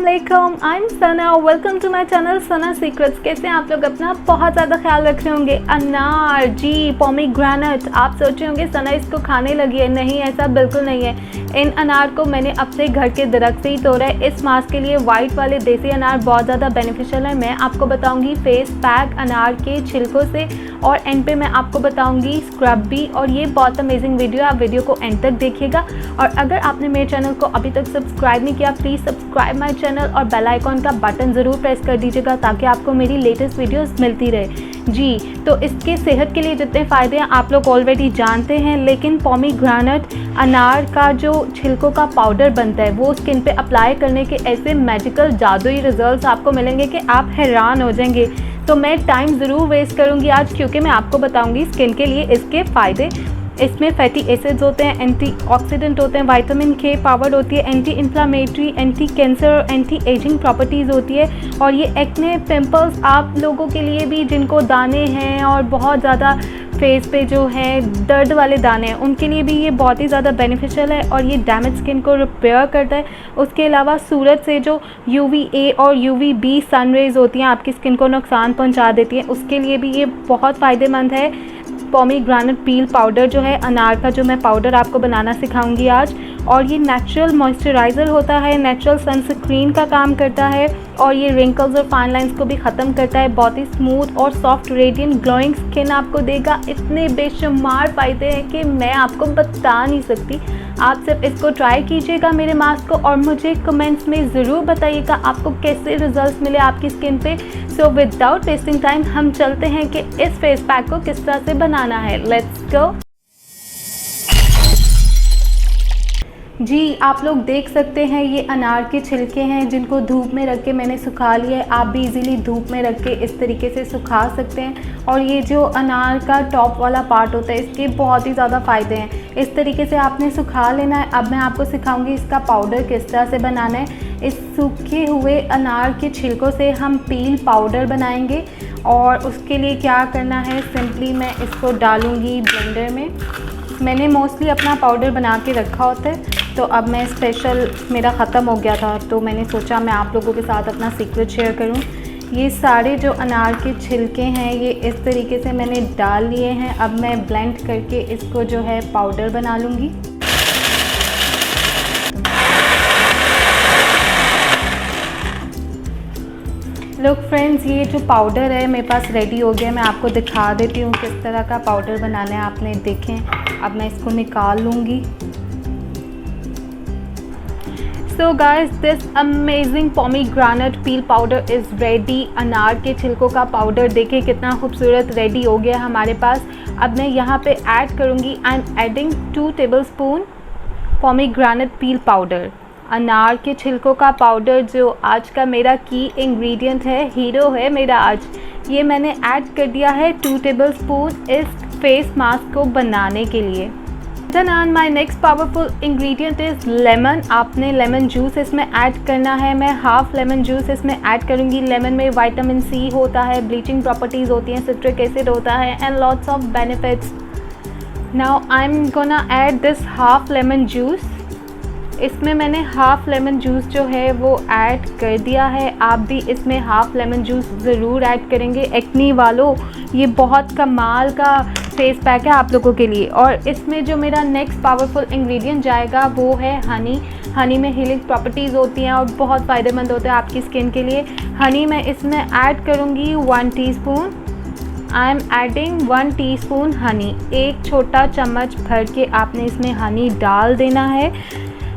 अस्सलामुअलैकुम, I am Sana. Welcome to my channel Sana secrets. कैसे हैं आप लोग? अपना बहुत ज़्यादा ख्याल रख रहे होंगे। अनार जी, पोमीग्रेनेट, आप सोच रहे होंगे सना इसको खाने लगी है। नहीं, ऐसा बिल्कुल नहीं है। इन अनार को मैंने अपने घर के दरख्त से ही तोड़ा है। इस मास्क के लिए वाइट वाले देसी अनार बहुत ज़्यादा बेनिफिशियल है। मैं आपको बताऊँगी फेस पैक अनार के छिलकों से, और एंड पे मैं आपको बताऊँगी स्क्रब भी। और ये बहुत अमेजिंग वीडियो है, आप वीडियो को एंड तक देखिएगा। और अगर आपने मेरे चैनल को अभी तक सब्सक्राइब नहीं किया, प्लीज़ सब्सक्राइब माय चैनल और बेल आइकॉन का बटन ज़रूर प्रेस कर दीजिएगा ताकि आपको मेरी लेटेस्ट वीडियोस मिलती रहे जी। तो इसके सेहत के लिए जितने फ़ायदे हैं आप लोग ऑलरेडी जानते हैं, लेकिन पोमीग्रेनेट अनार का जो छिलकों का पाउडर बनता है वो स्किन पे अप्लाई करने के ऐसे मैजिकल जादुई रिजल्ट्स आपको मिलेंगे कि आप हैरान हो जाएंगे। तो मैं टाइम ज़रूर वेस्ट करूँगी आज, क्योंकि मैं आपको बताऊँगी स्किन के लिए इसके फ़ायदे। इसमें फैटी एसिड्स होते हैं, एंटीऑक्सीडेंट होते हैं, विटामिन के पावर होती है, एंटी इन्फ्लामेटरी, एंटी कैंसर और एंटी एजिंग प्रॉपर्टीज़ होती है। और ये एक्ने, पिंपल्स आप लोगों के लिए भी जिनको दाने हैं और बहुत ज़्यादा फेस पे जो है दर्द वाले दाने हैं, उनके लिए भी ये बहुत ही ज़्यादा बेनिफिशियल है। और ये डैमेज स्किन को रिपेयर करता है। उसके अलावा सूरज से जो UVA और UVB सन रेज़ होती हैं आपकी स्किन को नुकसान पहुंचा देती हैं, उसके लिए भी ये बहुत फ़ायदेमंद है। पोमीग्रेनेट पील पाउडर जो है अनार का, जो मैं पाउडर आपको बनाना सिखाऊंगी आज। और ये नेचुरल मॉइस्चराइज़र होता है, नेचुरल सनस्क्रीन का काम करता है, और ये रिंकल्स और फाइन लाइंस को भी ख़त्म करता है। बहुत ही स्मूथ और सॉफ्ट रेडियंट ग्लोइंग स्किन आपको देगा। इतने बेशुमार फ़ायदे हैं कि मैं आपको बता नहीं सकती। आप सिर्फ इसको ट्राई कीजिएगा मेरे मास्क को, और मुझे कमेंट्स में ज़रूर बताइएगा आपको कैसे रिजल्ट्स मिले आपकी स्किन पे। सो विदाउट वेस्टिंग टाइम हम चलते हैं कि इस फेस पैक को किस तरह से बनाना है। लेट्स गो जी। आप लोग देख सकते हैं ये अनार के छिलके हैं जिनको धूप में रख के मैंने सुखा लिया है। आप भी इजीली धूप में रख के इस तरीके से सुखा सकते हैं। और ये जो अनार का टॉप वाला पार्ट होता है, इसके बहुत ही ज़्यादा फ़ायदे हैं। इस तरीके से आपने सुखा लेना है। अब मैं आपको सिखाऊंगी इसका पाउडर किस तरह से बनाना है। इस सूखे हुए अनार के छिलकों से हम पील पाउडर बनाएंगे। और उसके लिए क्या करना है, सिंपली मैं इसको डालूँगी ब्लेंडर में। मैंने मोस्टली अपना पाउडर बना के रखा होता है, तो अब मैं स्पेशल मेरा ख़त्म हो गया था, तो मैंने सोचा मैं आप लोगों के साथ अपना सीक्रेट शेयर करूं। ये सारे जो अनार के छिलके हैं ये इस तरीके से मैंने डाल लिए हैं। अब मैं ब्लेंड करके इसको जो है पाउडर बना लूँगी। लुक फ्रेंड्स, ये जो पाउडर है मेरे पास रेडी हो गया। मैं आपको दिखा देती हूँ किस तरह का पाउडर बनाना है आपने। देखें, अब मैं इसको निकाल लूँगी। So guys, this amazing pomegranate peel powder is ready. अनार के छिलकों का पाउडर देखिए कितना खूबसूरत रेडी हो गया हमारे पास। अब मैं यहाँ पे ऐड करूँगी, आई am adding 2 tablespoon pomegranate peel powder. अनार के छिलकों का पाउडर जो आज का मेरा की इंग्रेडिएंट है, हीरो है मेरा आज। ये मैंने ऐड कर दिया है 2 टेबलस्पून इस फेस मास्क को बनाने के लिए। Then on my next powerful ingredient is lemon. आपने लेमन जूस इसमें ऐड करना है। मैं हाफ लेमन जूस इसमें ऐड करूँगी। लेमन में विटामिन C होता है, ब्लीचिंग प्रॉपर्टीज़ होती हैं, सिट्रिक एसिड होता है, and lots of benefits. Now I am gonna add this half lemon juice. इसमें मैंने हाफ़ लेमन जूस जो है वो ऐड कर दिया है। आप भी इसमें हाफ़ लेमन जूस ज़रूर ऐड करेंगे। एक्नी वालों, ये बहुत कमाल का फेस पैक है आप लोगों के लिए। और इसमें जो मेरा नेक्स्ट पावरफुल इंग्रेडिएंट जाएगा वो है हनी। हनी में हीलिंग प्रॉपर्टीज़ होती हैं और बहुत फ़ायदेमंद होता है आपकी स्किन के लिए। हनी मैं इसमें ऐड करूँगी 1 teaspoon. I am adding 1 teaspoon Honey. एक छोटा चम्मच भर के आपने इसमें हनी डाल देना है।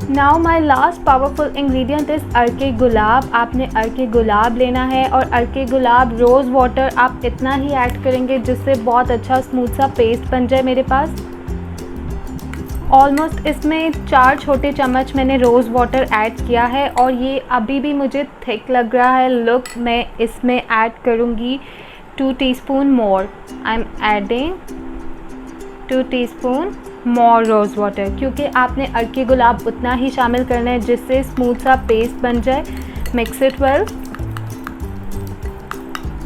Now my last powerful ingredient is arke gulab. आपने अर्के गुलाब लेना है, और अर्के गुलाब रोज़ वाटर आप इतना ही ऐड करेंगे जिससे बहुत अच्छा स्मूथ सा पेस्ट बन जाए मेरे पास। ऑलमोस्ट इसमें 4 छोटे चम्मच मैंने रोज़ वाटर ऐड किया है, और ये अभी भी मुझे थिक लग रहा है। लुक, मैं इसमें ऐड करूँगी 2 teaspoon more. I am adding 2 teaspoon more rose water, क्योंकि आपने अर्के गुलाब उतना ही शामिल करना है जिससे स्मूथ सा पेस्ट बन जाए। Mix it well.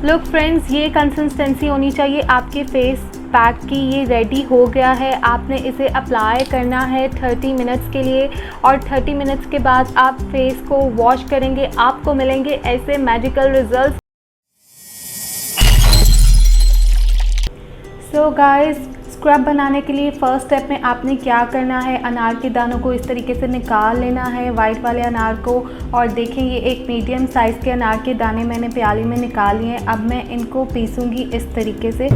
Look friends, ये कंसिस्टेंसी होनी चाहिए आपके फेस पैक की ये रेडी हो गया है। आपने इसे अप्लाई करना है 30 मिनट्स के लिए और 30 मिनट्स के बाद आप फेस को वॉश करेंगे, आपको मिलेंगे ऐसे magical results. So guys, scrub बनाने के लिए फ़र्स्ट स्टेप में आपने क्या करना है, अनार के दानों को इस तरीके से निकाल लेना है, वाइट वाले अनार को। और देखें ये एक मीडियम साइज़ के अनार के दाने मैंने प्याली में निकाल लिए हैं। अब मैं इनको पीसूँगी इस तरीके से।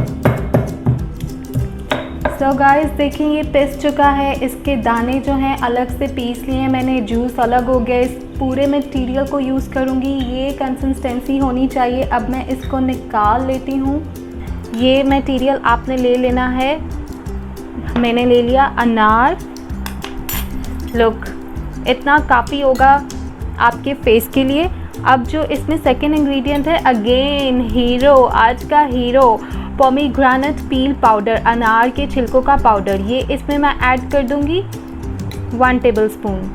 सो गाइस, देखें ये पिस चुका है। इसके दाने जो हैं अलग से पीस लिए हैं मैंने, जूस अलग हो गया। इस पूरे मटीरियल को यूज़ करूँगी, ये कंसिस्टेंसी होनी चाहिए। अब मैं इसको निकाल लेती हूँ। ये मटीरियल आपने ले लेना है। मैंने ले लिया अनार। लुक, इतना काफ़ी होगा आपके फेस के लिए। अब जो इसमें सेकेंड इंग्रेडिएंट है, अगेन हीरो, आज का हीरो, पोमीग्रेनेट पील पाउडर, अनार के छिलकों का पाउडर। ये इसमें मैं ऐड कर दूँगी 1 टेबलस्पून।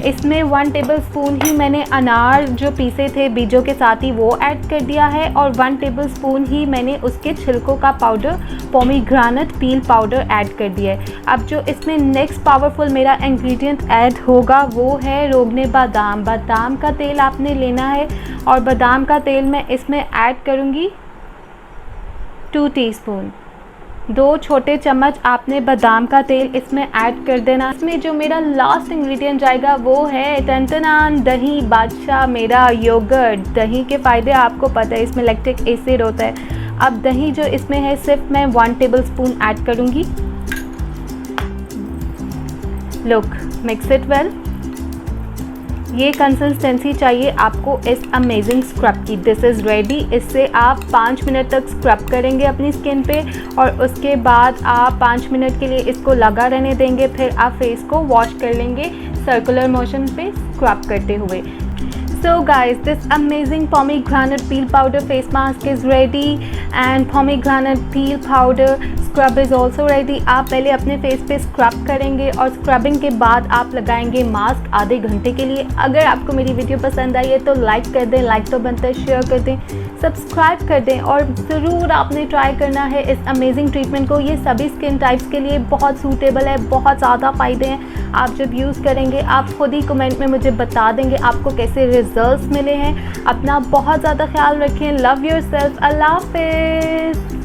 इसमें 1 टेबलस्पून ही मैंने अनार जो पीसे थे बीजों के साथ ही वो ऐड कर दिया है और 1 टेबलस्पून ही मैंने उसके छिलकों का पाउडर, पोमीग्रेनेट पील पाउडर ऐड कर दिया है। अब जो इसमें नेक्स्ट पावरफुल मेरा इंग्रेडिएंट ऐड होगा वो है रोगने बादाम। बादाम का तेल आपने लेना है और बादाम का तेल मैं इसमें ऐड करूँगी 2 टीस्पून। 2 छोटे चम्मच आपने बादाम का तेल इसमें ऐड कर देना। इसमें जो मेरा लास्ट इंग्रेडिएंट जाएगा वो है टनटनान दही बादशाह, मेरा योगर्ट। दही के फ़ायदे आपको पता है, इसमें लैक्टिक एसिड होता है। अब दही जो इसमें है सिर्फ मैं 1 टेबलस्पून ऐड करूँगी। Look, mix it well. ये कंसिस्टेंसी चाहिए आपको इस अमेजिंग स्क्रब की। This is ready. इससे आप 5 मिनट तक स्क्रब करेंगे अपनी स्किन पे और उसके बाद आप 5 मिनट के लिए इसको लगा रहने देंगे। फिर आप फेस को वॉश कर लेंगे सर्कुलर मोशन पे स्क्रब करते हुए। So guys, this amazing pomegranate peel powder face mask is ready and pomegranate peel powder scrub is also ready। आप पहले अपने फेस पे स्क्रब करेंगे और स्क्रबिंग के बाद आप लगाएंगे मास्क आधे घंटे के लिए। अगर आपको मेरी वीडियो पसंद आई है तो लाइक कर दें, लाइक तो बनता है, शेयर कर दें, सब्सक्राइब कर दें और ज़रूर आपने ट्राई करना है इस अमेजिंग ट्रीटमेंट को। ये सभी स्किन टाइप्स के लिए बहुत सूटेबल है, बहुत ज़्यादा फ़ायदे हैं। आप जब यूज़ करेंगे आप खुद ही कमेंट में मुझे बता देंगे आपको कैसे रिजल्ट्स मिले हैं। अपना बहुत ज़्यादा ख्याल रखें। Love yourself. अल्लाह हाफिज़।